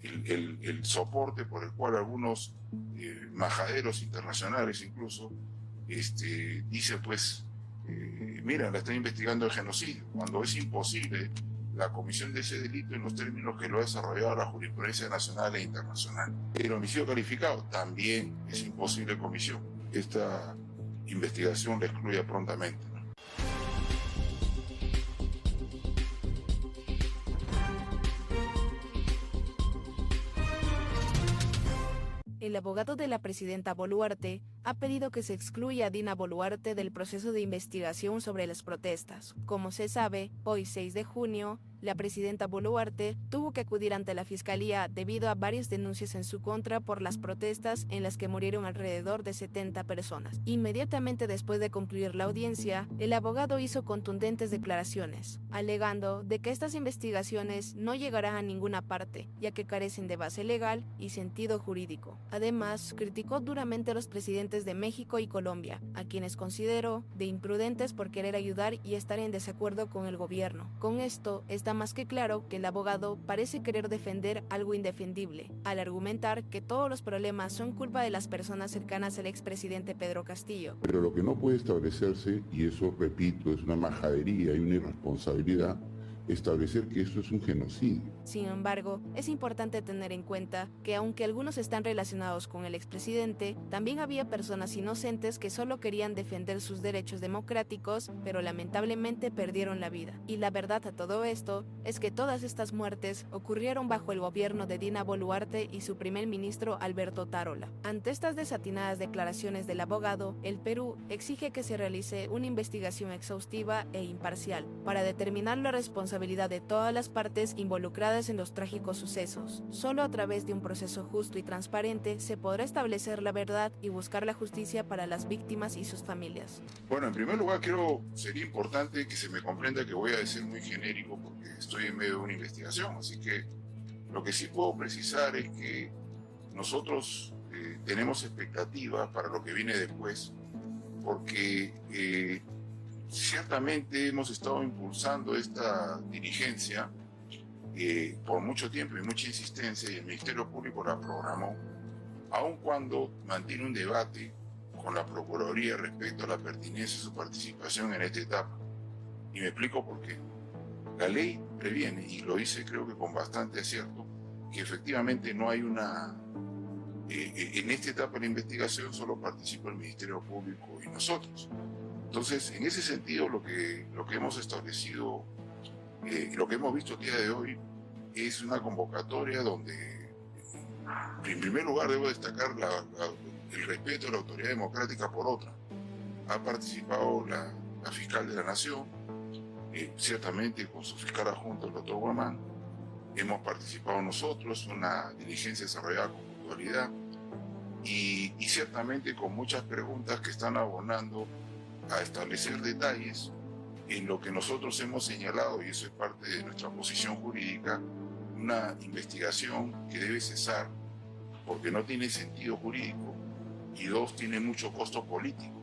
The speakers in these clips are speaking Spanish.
el soporte por el cual algunos majaderos internacionales incluso dicen pues, mira, la están investigando el genocidio, cuando es imposible la comisión de ese delito en los términos que lo ha desarrollado la jurisprudencia nacional e internacional. El homicidio calificado también es imposible comisión. Esta investigación la excluye prontamente, ¿no? El abogado de la presidenta Boluarte ha pedido que se excluya a Dina Boluarte del proceso de investigación sobre las protestas. Como se sabe, hoy 6 de junio, la presidenta Boluarte tuvo que acudir ante la fiscalía debido a varias denuncias en su contra por las protestas en las que murieron alrededor de 70 personas. Inmediatamente después de concluir la audiencia, el abogado hizo contundentes declaraciones, alegando de que estas investigaciones no llegarán a ninguna parte, ya que carecen de base legal y sentido jurídico. Además, criticó duramente a los presidentes de México y Colombia, a quienes consideró de imprudentes por querer ayudar y estar en desacuerdo con el gobierno. Con esto, está más que claro que el abogado parece querer defender algo indefendible, al argumentar que todos los problemas son culpa de las personas cercanas al expresidente Pedro Castillo. Pero lo que no puede establecerse, y eso repito, es una majadería y una irresponsabilidad, establecer que esto es un genocidio. Sin embargo, es importante tener en cuenta que aunque algunos están relacionados con el expresidente, también había personas inocentes que solo querían defender sus derechos democráticos, pero lamentablemente perdieron la vida. Y la verdad a todo esto es que todas estas muertes ocurrieron bajo el gobierno de Dina Boluarte y su primer ministro Alberto Tarola. Ante estas desatinadas declaraciones del abogado, el Perú exige que se realice una investigación exhaustiva e imparcial para determinar la responsabilidad de todas las partes involucradas en los trágicos sucesos. Solo a través de un proceso justo y transparente se podrá establecer la verdad y buscar la justicia para las víctimas y sus familias. Bueno, en primer lugar sería importante que se me comprenda que voy a decir muy genérico porque estoy en medio de una investigación, así que lo que sí puedo precisar es que nosotros tenemos expectativas para lo que viene después, porque ciertamente hemos estado impulsando esta diligencia por mucho tiempo y mucha insistencia, y el Ministerio Público la programó, aun cuando mantiene un debate con la Procuraduría respecto a la pertinencia de su participación en esta etapa. Y me explico por qué. La ley previene, y lo dice creo que con bastante acierto, que efectivamente no hay una... en esta etapa de la investigación solo participa el Ministerio Público y nosotros. Entonces, en ese sentido, lo que hemos establecido, lo que hemos visto el día de hoy, es una convocatoria donde, en primer lugar, debo destacar el respeto a la autoridad democrática por otra. Ha participado la fiscal de la Nación, ciertamente con su fiscal adjunto, el doctor Guamán. Hemos participado nosotros, una diligencia desarrollada con puntualidad y ciertamente con muchas preguntas que están abonando a establecer detalles en lo que nosotros hemos señalado, y eso es parte de nuestra posición jurídica, una investigación que debe cesar porque no tiene sentido jurídico y dos, tiene mucho costo político,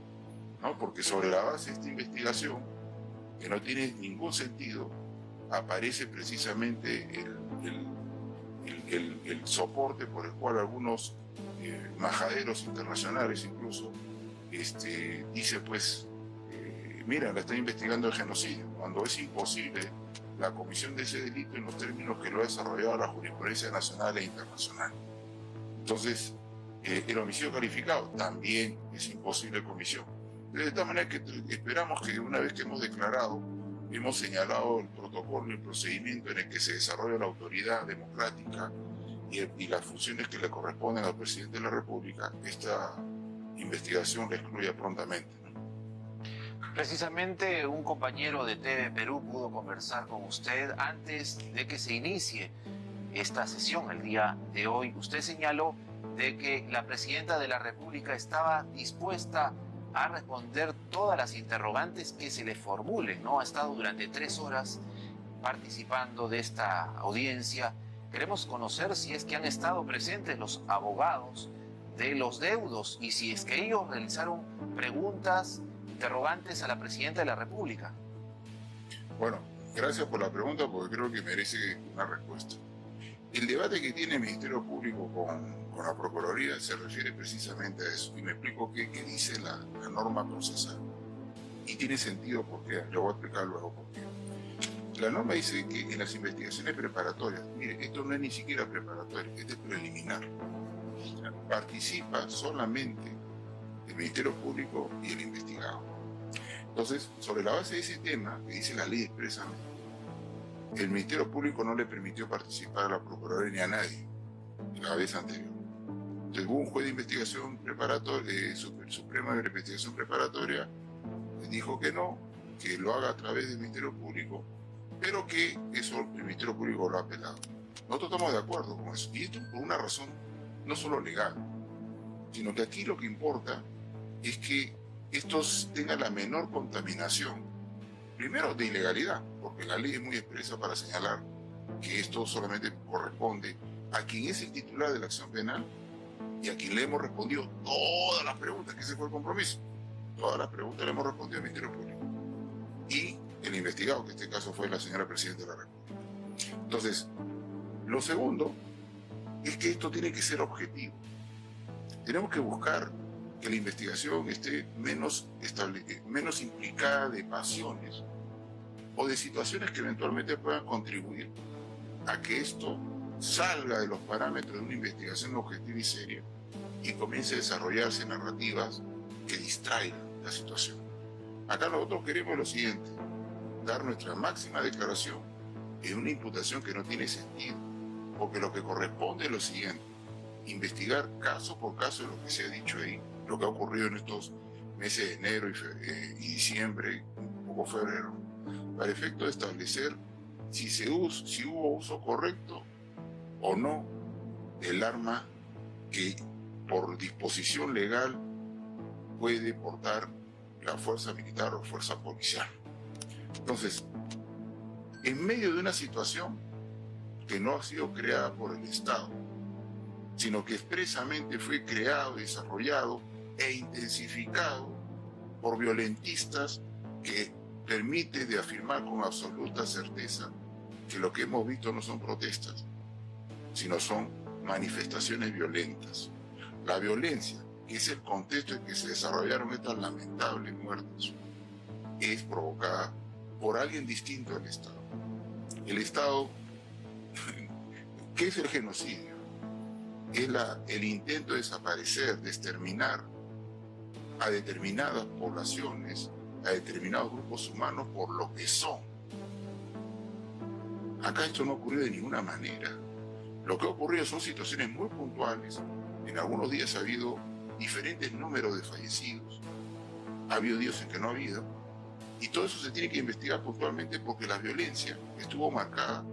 ¿no? Porque sobre la base de esta investigación, que no tiene ningún sentido, aparece precisamente el soporte por el cual algunos majaderos internacionales incluso dicen pues, mira, la están investigando el genocidio, cuando es imposible la comisión de ese delito en los términos que lo ha desarrollado la jurisprudencia nacional e internacional. Entonces, el homicidio calificado también es imposible comisión. De tal manera que esperamos que una vez que hemos declarado, hemos señalado el protocolo y el procedimiento en el que se desarrolla la autoridad democrática y las funciones que le corresponden al presidente de la República, esta investigación la excluya prontamente, ¿no? Precisamente un compañero de TV Perú pudo conversar con usted antes de que se inicie esta sesión el día de hoy. Usted señaló de que la presidenta de la República estaba dispuesta a responder todas las interrogantes que se le formulen, ¿no? Ha estado durante 3 horas participando de esta audiencia. Queremos conocer si es que han estado presentes los abogados de los deudos y si es que ellos realizaron preguntas, interrogantes a la presidenta de la República. Bueno, gracias por la pregunta porque creo que merece una respuesta. El debate que tiene el Ministerio Público con la Procuraduría se refiere precisamente a eso. Y me explico qué dice la norma procesal. Y tiene sentido porque, lo voy a explicar luego por qué. La norma dice que en las investigaciones preparatorias, mire, esto no es ni siquiera preparatorio, esto es preliminar. Participa solamente el Ministerio Público y el investigado. Entonces, sobre la base de ese tema, que dice la ley expresamente, el Ministerio Público no le permitió participar a la Procuraduría ni a nadie la vez anterior. Entonces, hubo un juez de investigación preparatoria, Suprema de Investigación Preparatoria, dijo que no, que lo haga a través del Ministerio Público, pero que eso el Ministerio Público lo ha apelado. Nosotros estamos de acuerdo con eso, y esto por una razón no solo legal, sino que aquí lo que importa es que estos tengan la menor contaminación, primero de ilegalidad, porque la ley es muy expresa para señalar que esto solamente corresponde a quien es el titular de la acción penal y a quien le hemos respondido todas las preguntas, que ese fue el compromiso. Todas las preguntas le hemos respondido al Ministerio Público. Y el investigado, que en este caso fue la señora Presidenta de la República. Entonces, lo segundo es que esto tiene que ser objetivo. Tenemos que buscar que la investigación esté menos implicada de pasiones o de situaciones que eventualmente puedan contribuir a que esto salga de los parámetros de una investigación objetiva y seria y comience a desarrollarse narrativas que distraigan la situación. Acá nosotros queremos lo siguiente: dar nuestra máxima declaración en una imputación que no tiene sentido, porque lo que corresponde es lo siguiente: investigar caso por caso de lo que se ha dicho ahí, lo que ha ocurrido en estos meses de enero y diciembre, un poco febrero, para efecto de establecer si hubo uso correcto o no del arma que por disposición legal puede portar la fuerza militar o fuerza policial. Entonces, en medio de una situación que no ha sido creada por el Estado, sino que expresamente fue creado, desarrollado e intensificado por violentistas, que permite de afirmar con absoluta certeza que lo que hemos visto no son protestas, sino son manifestaciones violentas. La violencia, que es el contexto en que se desarrollaron estas lamentables muertes, es provocada por alguien distinto al Estado. El Estado, ¿qué es el genocidio? Es el intento de desaparecer, de exterminar a determinadas poblaciones, a determinados grupos humanos por lo que son. Acá esto no ocurrió de ninguna manera. Lo que ha ocurrido son situaciones muy puntuales. En algunos días ha habido diferentes números de fallecidos, ha habido días en que no ha habido, y todo eso se tiene que investigar puntualmente, porque la violencia estuvo marcada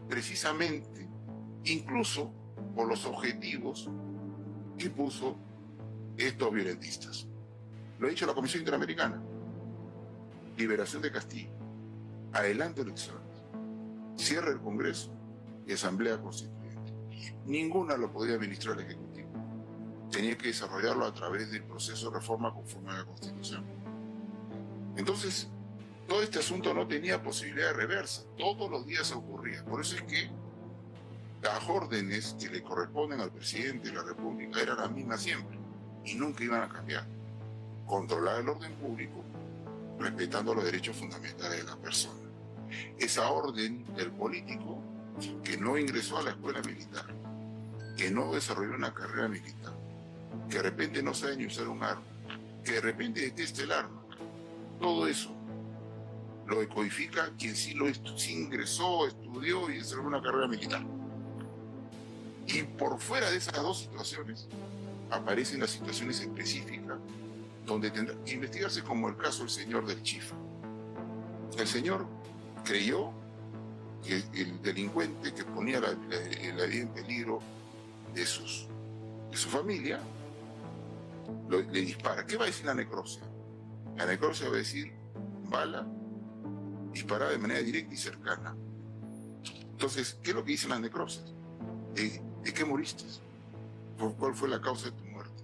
precisamente, incluso por los objetivos que puso estos violentistas. Lo ha dicho la Comisión Interamericana: liberación de Castillo, adelanto elecciones, cierre del Congreso y Asamblea Constituyente. Ninguna lo podía administrar el Ejecutivo. Tenía que desarrollarlo a través del proceso de reforma conforme a la Constitución. Entonces, todo este asunto no tenía posibilidad de reversa. Todos los días ocurría. Por eso es que las órdenes que le corresponden al presidente de la República eran las mismas siempre y nunca iban a cambiar. Controlar el orden público, respetando los derechos fundamentales de la persona. Esa orden del político que no ingresó a la escuela militar, que no desarrolló una carrera militar, que de repente no sabe ni usar un arma, que de repente detesta el arma, todo eso lo decodifica quien sí ingresó, estudió y desarrolló una carrera militar. Y por fuera de esas dos situaciones aparecen las situaciones específicas donde tendrá que investigarse, como el caso del señor del Chifa. El señor creyó que el delincuente que ponía la vida en peligro de su familia le dispara. ¿Qué va a decir la necropsia? La necropsia va a decir: bala disparada de manera directa y cercana. Entonces, ¿qué es lo que dicen las necropsias? ¿De qué moriste? ¿Cuál fue la causa de tu muerte?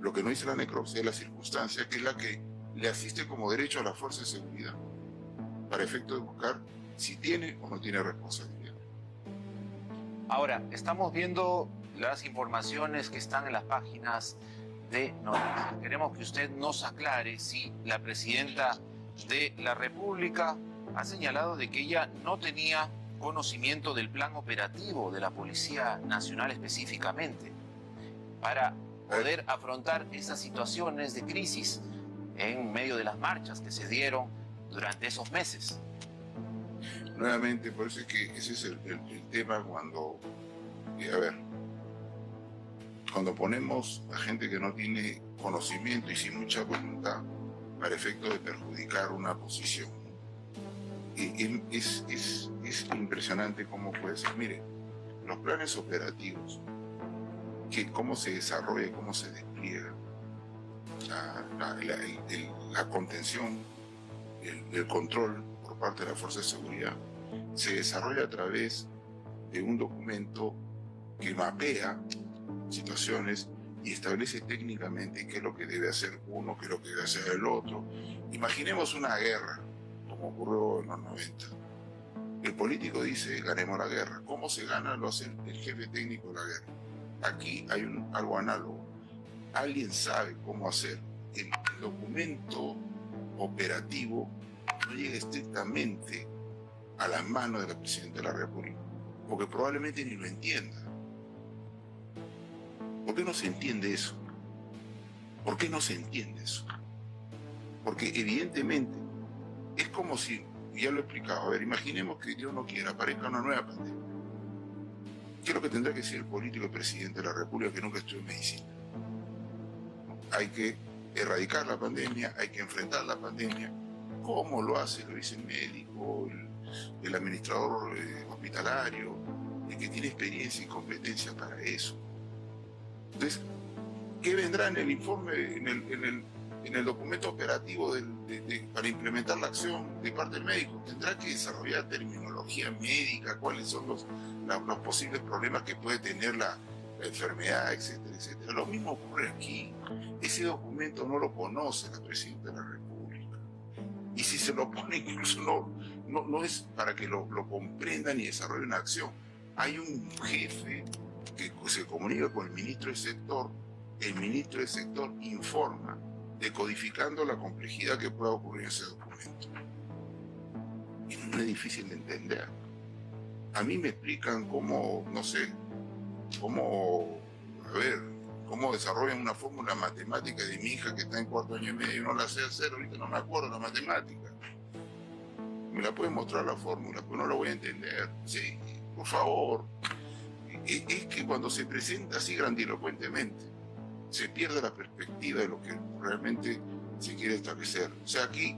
Lo que no dice la necropsia es la circunstancia, que es la que le asiste como derecho a la fuerza de seguridad, para efecto de buscar si tiene o no tiene responsabilidad. Ahora, estamos viendo las informaciones que están en las páginas de noticias. Queremos que usted nos aclare si la presidenta de la República ha señalado de que ella no tenía conocimiento del plan operativo de la Policía Nacional específicamente para poder afrontar esas situaciones de crisis en medio de las marchas que se dieron durante esos meses. Nuevamente, por eso es que ese es el tema cuando, cuando ponemos a gente que no tiene conocimiento y sin mucha voluntad para efecto de perjudicar una posición. Es impresionante cómo puede ser. Mire, los planes operativos, cómo se desarrolla, cómo se despliega, la contención, el control por parte de la Fuerza de Seguridad, se desarrolla a través de un documento que mapea situaciones y establece técnicamente qué es lo que debe hacer uno, qué es lo que debe hacer el otro. Imaginemos una guerra, como ocurrió en los 90. El político dice, ganemos la guerra. ¿Cómo se gana? Lo hace el jefe técnico de la guerra. Aquí hay algo análogo. Alguien sabe cómo hacer. El documento operativo no llega estrictamente a las manos de la Presidenta de la República, porque probablemente ni lo entienda. ¿Por qué no se entiende eso? ¿Por qué no se entiende eso? Porque evidentemente es como si, ya lo he explicado, a ver, imaginemos que Dios no quiera, aparezca una nueva pandemia. ¿Qué es lo que tendrá que decir el político y presidente de la República que nunca estudió medicina? Hay que erradicar la pandemia, hay que enfrentar la pandemia. ¿Cómo lo hace? Lo dice el médico, el administrador hospitalario, el que tiene experiencia y competencia para eso. Entonces, ¿qué vendrá en el informe, en el documento operativo para implementar la acción de parte del médico? Tendrá que desarrollar terminología médica, cuáles son los posibles problemas que puede tener la enfermedad, etcétera, etcétera. Lo mismo ocurre aquí. Ese documento no lo conoce la Presidenta de la República. Y si se lo pone, incluso no es para que lo comprendan y desarrollen una acción. Hay un jefe que se comunica con el ministro del sector, el ministro del sector informa, decodificando la complejidad que pueda ocurrir en ese documento. Y no es difícil de entender. A mí me explican cómo, no sé, cómo desarrollan una fórmula matemática de mi hija que está en 4 años y medio y no la sé hacer, ahorita no me acuerdo la matemática. ¿Me la pueden mostrar la fórmula? Pues no la voy a entender. Sí, por favor. Es que cuando se presenta así grandilocuentemente, se pierde la perspectiva de lo que realmente se quiere establecer. O sea, aquí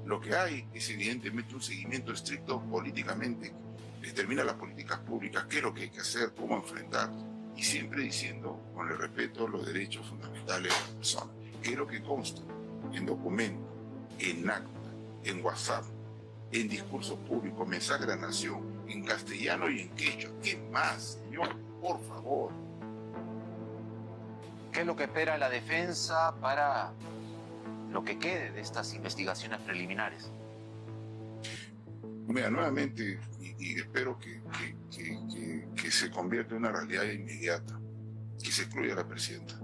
lo que hay es evidentemente un seguimiento estricto políticamente, determina las políticas públicas, qué es lo que hay que hacer, cómo enfrentar, y siempre diciendo, con el respeto a los derechos fundamentales de la persona, que es lo que consta en documentos, en acta, en WhatsApp, en discursos públicos, mensaje de la nación, en castellano y en quechua. ¿Qué más, señor? Por favor. ¿Qué es lo que espera la defensa para lo que quede de estas investigaciones preliminares? Mira, nuevamente, y espero que se convierta en una realidad inmediata, que se excluya a la presidenta.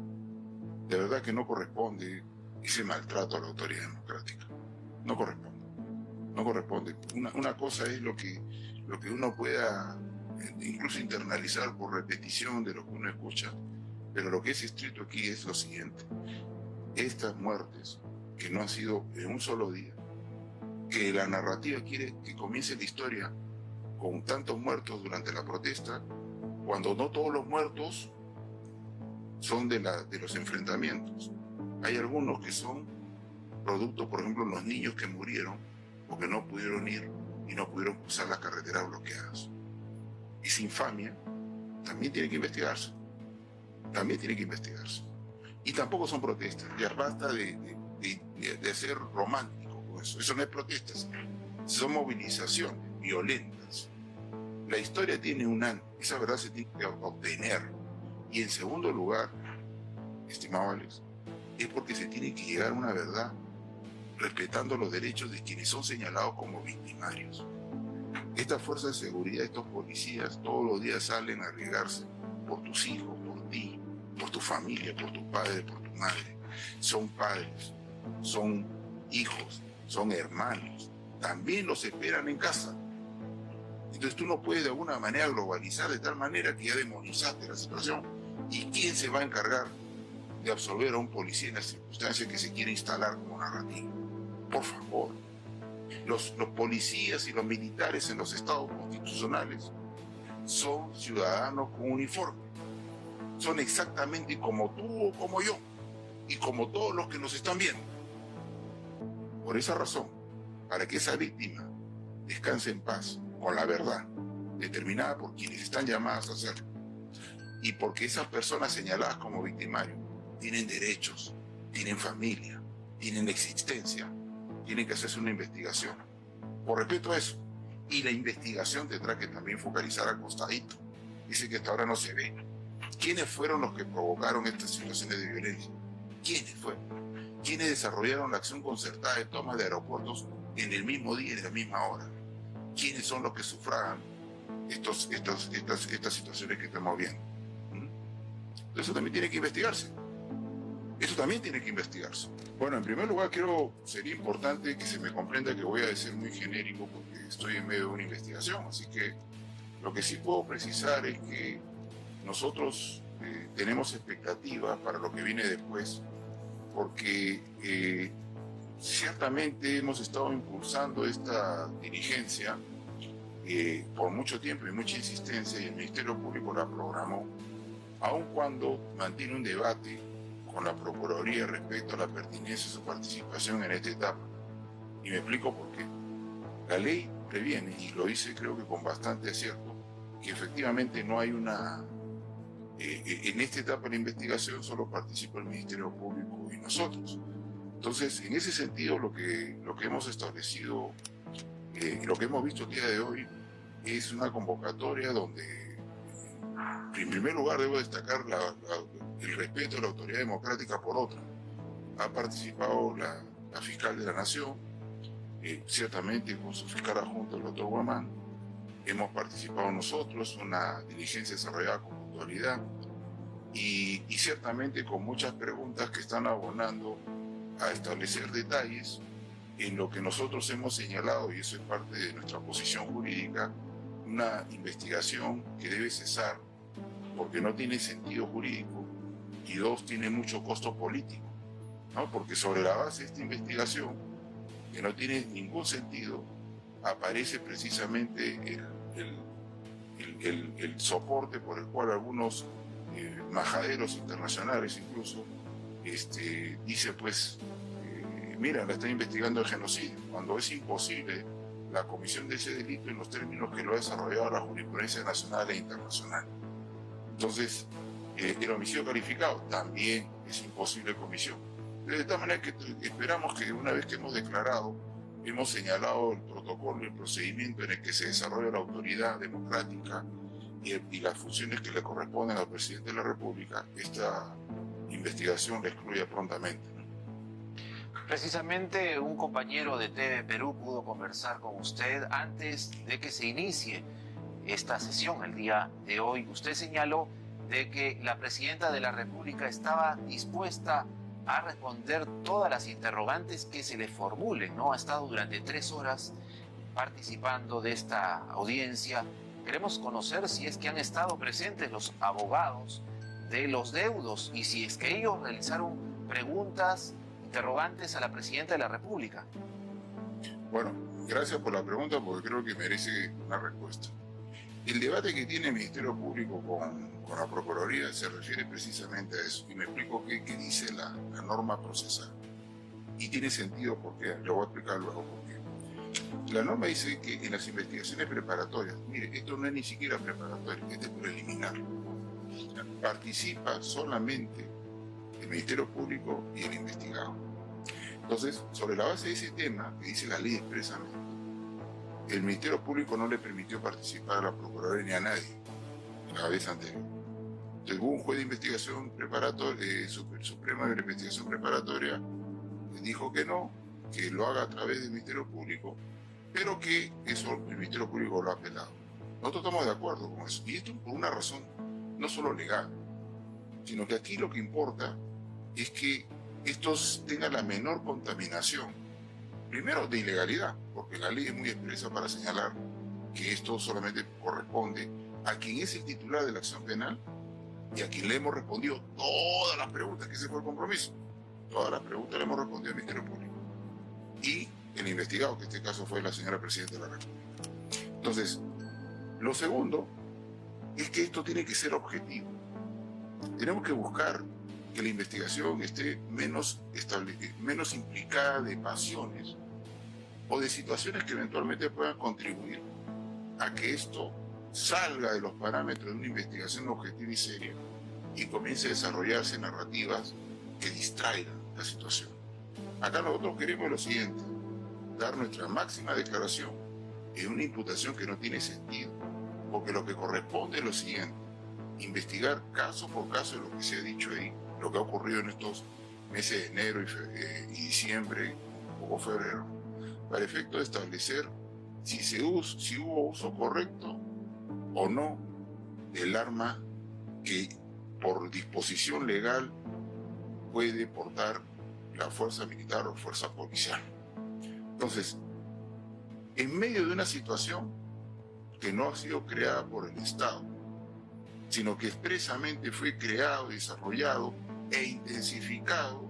De verdad que no corresponde ese maltrato a la autoridad democrática. No corresponde. No corresponde. Una cosa es lo que uno pueda incluso internalizar por repetición de lo que uno escucha, pero lo que es estricto aquí es lo siguiente. Estas muertes, que no han sido en un solo día, que la narrativa quiere que comience la historia con tantos muertos durante la protesta, cuando no todos los muertos son de los enfrentamientos. Hay algunos que son producto, por ejemplo, los niños que murieron porque no pudieron ir y no pudieron cruzar las carreteras bloqueadas. Esa infamia también tiene que investigarse. También tiene que investigarse. Y tampoco son protestas. Ya basta de ser romántico con eso. Eso no es protestas. Son movilizaciones violentas. La historia tiene un antes. Esa verdad se tiene que obtener. Y en segundo lugar, estimado Alex, es porque se tiene que llegar a una verdad respetando los derechos de quienes son señalados como victimarios. Estas fuerzas de seguridad, estos policías, todos los días salen a arriesgarse por tus hijos, por ti, por tu familia, por tu padre, por tu madre. Son padres, son hijos, son hermanos. También los esperan en casa. Entonces tú no puedes de alguna manera globalizar de tal manera que ya demonizaste la situación. ¿Y quién se va a encargar de absolver a un policía en las circunstancias que se quiere instalar como narrativa? Por favor. Los policías y los militares en los estados constitucionales son ciudadanos con uniforme. Son exactamente como tú o como yo y como todos los que nos están viendo. Por esa razón, para que esa víctima descanse en paz con la verdad determinada por quienes están llamadas a hacerlo y porque esas personas señaladas como victimarios tienen derechos, tienen familia, tienen existencia, tienen que hacerse una investigación. Por respeto a eso. Y la investigación tendrá que también focalizar al costadito. Dice que hasta ahora no se ve. ¿Quiénes fueron los que provocaron estas situaciones de violencia? ¿Quiénes fueron? ¿Quiénes desarrollaron la acción concertada de toma de aeropuertos en el mismo día y en la misma hora? ¿Quiénes son los que sufragan estas situaciones que estamos viendo? Eso también tiene que investigarse. Eso también tiene que investigarse. Bueno, en primer lugar, sería importante que se me comprenda que voy a ser muy genérico porque estoy en medio de una investigación. Así que lo que sí puedo precisar es que nosotros tenemos expectativas para lo que viene después, porque ciertamente hemos estado impulsando esta diligencia por mucho tiempo y mucha insistencia, y el Ministerio Público la programó, aun cuando mantiene un debate con la Procuraduría respecto a la pertinencia de su participación en esta etapa. Y me explico por qué. La ley previene, y lo dice creo que con bastante acierto, que efectivamente no hay en esta etapa de la investigación solo participa el Ministerio Público y nosotros. Entonces, en ese sentido, lo que hemos establecido, lo que hemos visto el día de hoy, es una convocatoria donde, en primer lugar, debo destacar el respeto a la autoridad democrática por otra. Ha participado la fiscal de la Nación, ciertamente con su fiscal adjunto, el doctor Guamán. Hemos participado nosotros, una diligencia desarrollada con puntualidad y ciertamente con muchas preguntas que están abonando a establecer detalles en lo que nosotros hemos señalado, y eso es parte de nuestra posición jurídica, una investigación que debe cesar porque no tiene sentido jurídico y dos, tiene mucho costo político, ¿no? Porque sobre la base de esta investigación, que no tiene ningún sentido, aparece precisamente el soporte por el cual algunos majaderos internacionales incluso dicen pues mira, la están investigando el genocidio, cuando es imposible la comisión de ese delito en los términos que lo ha desarrollado la jurisprudencia nacional e internacional. Entonces, el homicidio calificado también es imposible comisión. De tal manera que esperamos que una vez que hemos declarado, hemos señalado el protocolo y el procedimiento en el que se desarrolla la autoridad democrática y las funciones que le corresponden al presidente de la República, esta investigación la excluya prontamente. Precisamente un compañero de TV Perú pudo conversar con usted antes de que se inicie esta sesión el día de hoy. Usted señaló de que la presidenta de la República estaba dispuesta a responder todas las interrogantes que se le formulen, ¿no? Ha estado durante 3 horas participando de esta audiencia. Queremos conocer si es que han estado presentes los abogados de los deudos y si es que ellos realizaron preguntas, interrogantes a la presidenta de la República. Bueno, gracias por la pregunta porque creo que merece una respuesta. El debate que tiene el Ministerio Público con la Procuraduría se refiere precisamente a eso. Y me explico qué dice la norma procesal. Y tiene sentido porque, lo voy a explicar luego por qué. La norma dice que en las investigaciones preparatorias, mire, esto no es ni siquiera preparatorio, este es preliminar. Participa solamente el Ministerio Público y el investigado. Entonces, sobre la base de ese tema, que dice la ley expresamente, el Ministerio Público no le permitió participar a la Procuraduría ni a nadie la vez anterior. Entonces, hubo un juez de investigación preparatoria, Suprema de la Investigación Preparatoria, dijo que no, que lo haga a través del Ministerio Público, pero que eso el Ministerio Público lo ha apelado. Nosotros estamos de acuerdo con eso, y esto por una razón no solo legal, sino que aquí lo que importa es que estos tengan la menor contaminación, primero de ilegalidad, porque la ley es muy expresa para señalar que esto solamente corresponde a quien es el titular de la acción penal y a quien le hemos respondido todas las preguntas, que ese fue el compromiso. Todas las preguntas le hemos respondido al Ministerio Público. Y el investigado, que en este caso fue la señora Presidenta de la República. Entonces, lo segundo es que esto tiene que ser objetivo. Tenemos que buscar que la investigación esté menos implicada de pasiones o de situaciones que eventualmente puedan contribuir a que esto salga de los parámetros de una investigación objetiva y seria y comience a desarrollarse narrativas que distraigan la situación. Acá nosotros queremos lo siguiente: dar nuestra máxima declaración en una imputación que no tiene sentido, porque lo que corresponde es lo siguiente: investigar caso por caso de lo que se ha dicho ahí, lo que ha ocurrido en estos meses de enero y diciembre, un poco febrero, para efecto de establecer si hubo uso correcto o no del arma que por disposición legal puede portar la fuerza militar o fuerza policial. Entonces, en medio de una situación que no ha sido creada por el Estado, sino que expresamente fue creado, desarrollado e intensificado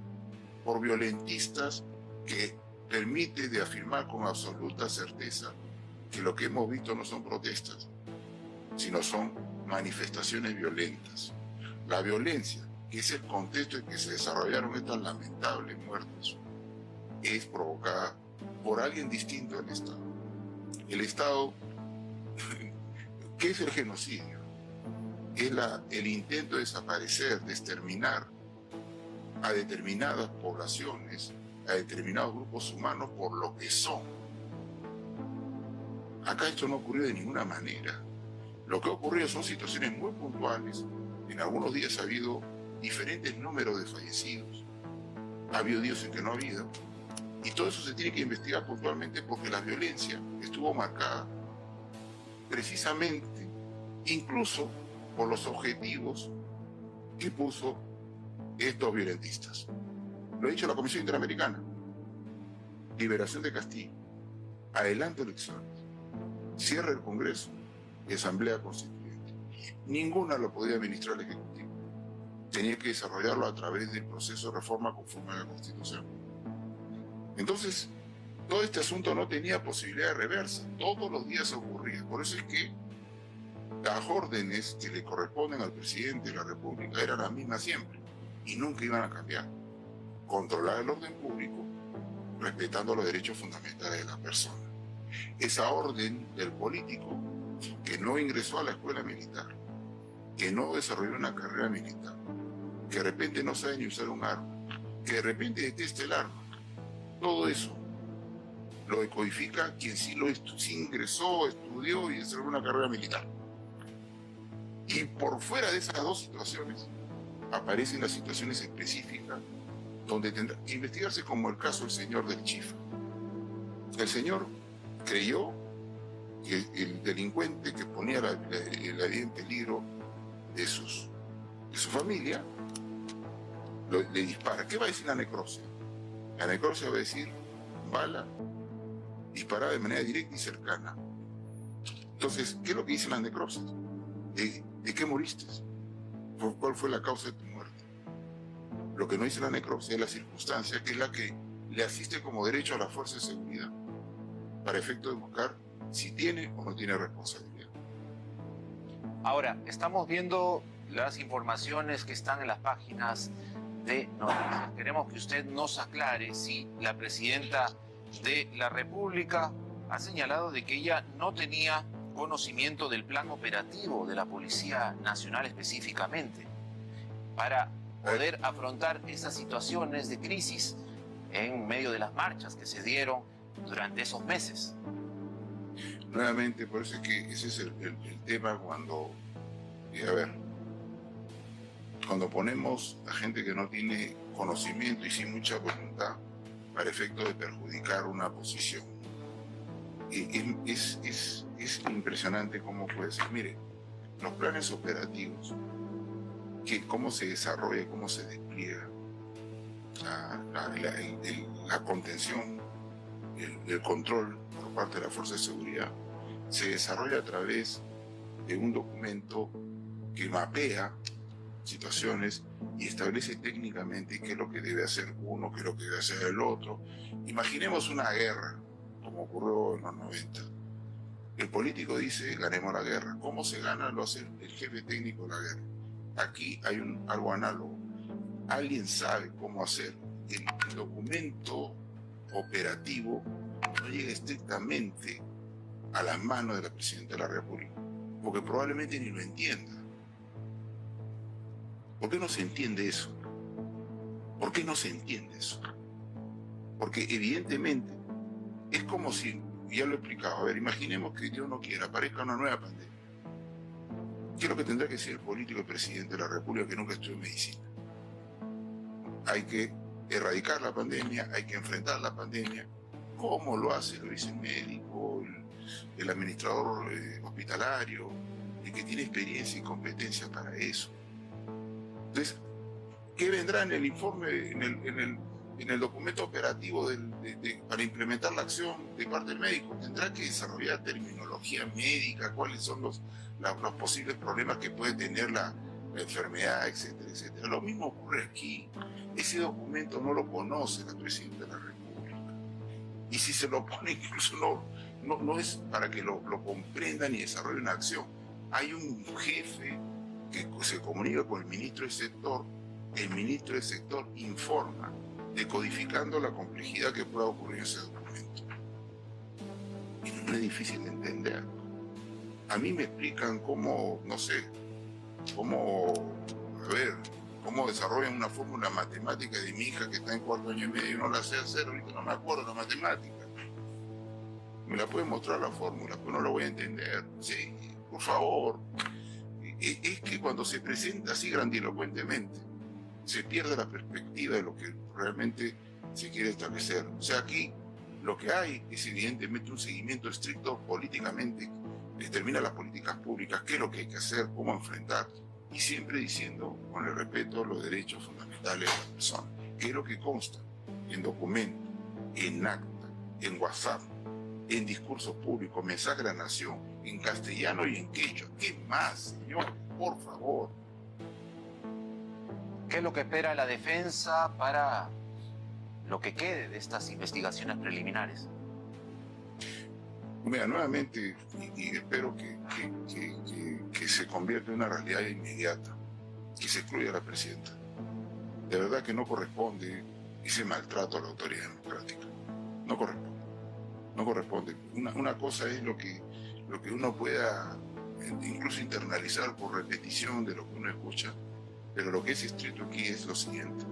por violentistas, que permite de afirmar con absoluta certeza que lo que hemos visto no son protestas, sino son manifestaciones violentas. La violencia, que es el contexto en que se desarrollaron estas lamentables muertes, es provocada por alguien distinto al Estado. El Estado, ¿qué es el genocidio? Es el intento de desaparecer, de exterminar a determinadas poblaciones, a determinados grupos humanos por lo que son. Acá esto no ocurrió de ninguna manera. Lo que ha ocurrido son situaciones muy puntuales. En algunos días ha habido diferentes números de fallecidos. Ha habido días en que no ha habido. Y todo eso se tiene que investigar puntualmente, porque la violencia estuvo marcada precisamente, incluso por los objetivos que puso estos violentistas. Lo ha dicho la Comisión Interamericana: liberación de Castillo, adelanto elecciones, cierre del Congreso y Asamblea Constituyente. Ninguna lo podía administrar el Ejecutivo. Tenía que desarrollarlo a través del proceso de reforma conforme a la Constitución. Entonces, todo este asunto no tenía posibilidad de reversa. Todos los días ocurría. Por eso es que las órdenes que le corresponden al presidente de la República eran las mismas siempre y nunca iban a cambiar. Controlar el orden público, respetando los derechos fundamentales de las personas. Esa orden del político que no ingresó a la escuela militar, que no desarrolló una carrera militar, que de repente no sabe ni usar un arma, que de repente detesta el arma, todo eso lo decodifica quien sí ingresó, estudió y desarrolló una carrera militar. Y por fuera de esas dos situaciones aparecen las situaciones específicas donde tendrá que investigarse, como el caso del señor del Chifa. El señor creyó que el delincuente que ponía la vida en peligro de su familia le dispara. ¿Qué va a decir la necropsia? La necropsia va a decir bala disparada de manera directa y cercana. Entonces, ¿qué es lo que dicen las necropsias? ¿De qué moriste? ¿Cuál fue la causa de tu muerte? Lo que no dice la necropsia es la circunstancia, que es la que le asiste como derecho a la fuerza de seguridad, para efecto de buscar si tiene o no tiene responsabilidad. Ahora, estamos viendo las informaciones que están en las páginas de noticias. Queremos que usted nos aclare si la presidenta de la República ha señalado de que ella no tenía conocimiento del plan operativo de la Policía Nacional específicamente para poder afrontar esas situaciones de crisis en medio de las marchas que se dieron durante esos meses. Nuevamente, por eso es que ese es el tema cuando ponemos a gente que no tiene conocimiento y sin mucha voluntad para efecto de perjudicar una posición. Es impresionante cómo puede ser. Mire, los planes operativos, cómo se desarrolla, cómo se despliega la contención, el control por parte de la Fuerza de Seguridad, se desarrolla a través de un documento que mapea situaciones y establece técnicamente qué es lo que debe hacer uno, qué es lo que debe hacer el otro. Imaginemos una guerra, como ocurrió en los 90. El político dice, ganemos la guerra. ¿Cómo se gana? Lo hace el jefe técnico de la guerra. Aquí hay algo análogo. Alguien sabe cómo hacer. El documento operativo no llega estrictamente a las manos de la Presidenta de la República, porque probablemente ni lo entienda. ¿Por qué no se entiende eso? ¿Por qué no se entiende eso? Porque evidentemente es como si, ya lo he explicado, a ver, imaginemos que Dios no quiera, aparezca una nueva pandemia. ¿Qué es lo que tendrá que decir el político y presidente de la República que nunca estudió medicina? Hay que erradicar la pandemia, hay que enfrentar la pandemia. ¿Cómo lo hace? Lo dice el médico, el administrador hospitalario, el que tiene experiencia y competencia para eso. Entonces, ¿qué vendrá en el informe, en el documento operativo para implementar la acción de parte del médico? Tendrá que desarrollar terminología médica, cuáles son los posibles problemas que puede tener la enfermedad, etcétera, etcétera. Lo mismo ocurre aquí. Ese documento no lo conoce la Presidenta de la República. Y si se lo pone, incluso no es para que lo comprendan y desarrollen una acción. Hay un jefe que se comunica con el ministro del sector. El ministro del sector informa, decodificando la complejidad que pueda ocurrir en ese documento. Y no es difícil de entender. A mí me explican cómo, no sé, cómo desarrollan una fórmula matemática de mi hija que está en 4 años y medio y no la sé hacer, ahorita no me acuerdo la matemática. Me la pueden mostrar la fórmula, pero no la voy a entender. Sí, por favor. Es que cuando se presenta así grandilocuentemente, se pierde la perspectiva de lo que realmente se quiere establecer. O sea, aquí lo que hay es evidentemente un seguimiento estricto políticamente, determina las políticas públicas, qué es lo que hay que hacer, cómo enfrentar, y siempre diciendo, con el respeto a los derechos fundamentales de la persona, que es lo que consta en documentos, en acta, en WhatsApp, en discursos públicos, mensaje a la nación, en castellano y en quechua. ¿Qué más, señor? Por favor. ¿Qué es lo que espera la defensa para lo que quede de estas investigaciones preliminares? Mira, nuevamente, y espero que se convierta en una realidad inmediata, que se excluya a la presidenta. De verdad que no corresponde ese maltrato a la autoridad democrática. No corresponde. No corresponde. Una cosa es lo que uno pueda incluso internalizar por repetición de lo que uno escucha, pero lo que es estricto aquí es lo siguiente.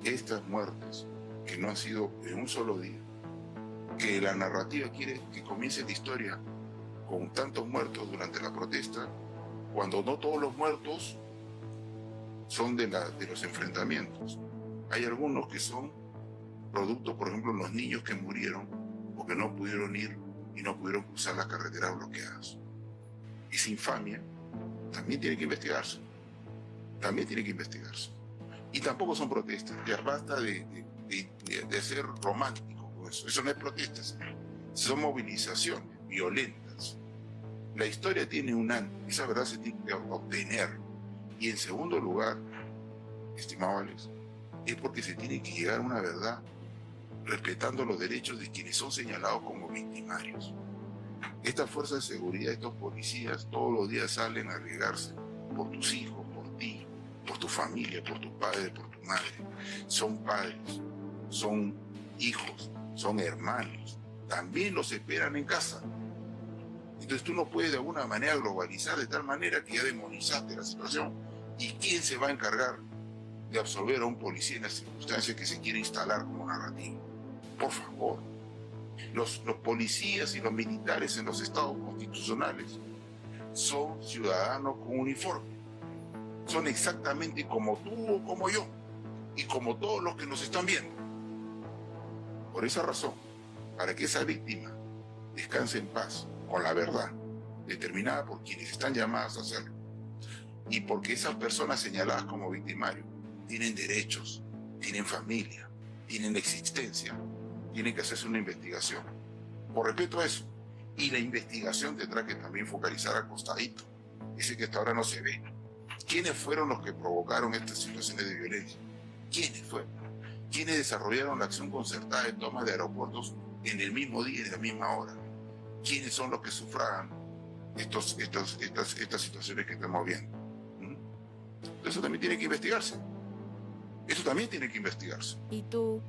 Estas muertes, que no han sido en un solo día, que la narrativa quiere que comience la historia con tantos muertos durante la protesta, cuando no todos los muertos son de los enfrentamientos. Hay algunos que son producto, por ejemplo, los niños que murieron porque no pudieron ir y no pudieron cruzar las carreteras bloqueadas. Esa infamia también tiene que investigarse. También tiene que investigarse. Y tampoco son protestas. Ya basta de ser romántico con eso. Eso no es protestas. Son movilizaciones violentas. La historia tiene un antes. Esa verdad se tiene que obtener. Y en segundo lugar, estimado Alex, es porque se tiene que llegar a una verdad respetando los derechos de quienes son señalados como victimarios. Estas fuerzas de seguridad, estos policías, todos los días salen a arriesgarse por tus hijos, por ti, por tu familia, por tu padre, por tu madre. Son padres, son hijos, son hermanos. También los esperan en casa. Entonces tú no puedes de alguna manera globalizar de tal manera que ya demonizaste la situación. ¿Y quién se va a encargar de absorber a un policía en las circunstancias que se quiere instalar como narrativa? Por favor. Los policías y los militares en los estados constitucionales son ciudadanos con uniforme. Son exactamente como tú o como yo y como todos los que nos están viendo. Por esa razón, para que esa víctima descanse en paz, con la verdad, determinada por quienes están llamadas a hacerlo. Y porque esas personas señaladas como victimarios tienen derechos, tienen familia, tienen existencia, tienen que hacerse una investigación. Por respeto a eso. Y la investigación tendrá que también focalizar al costadito, ese que hasta ahora no se ve. ¿Quiénes fueron los que provocaron estas situaciones de violencia? ¿Quiénes fueron? ¿Quiénes desarrollaron la acción concertada de toma de aeropuertos en el mismo día y en la misma hora? ¿Quiénes son los que sufragan estas situaciones que estamos viendo? Eso también tiene que investigarse. Eso también tiene que investigarse. ¿Y tú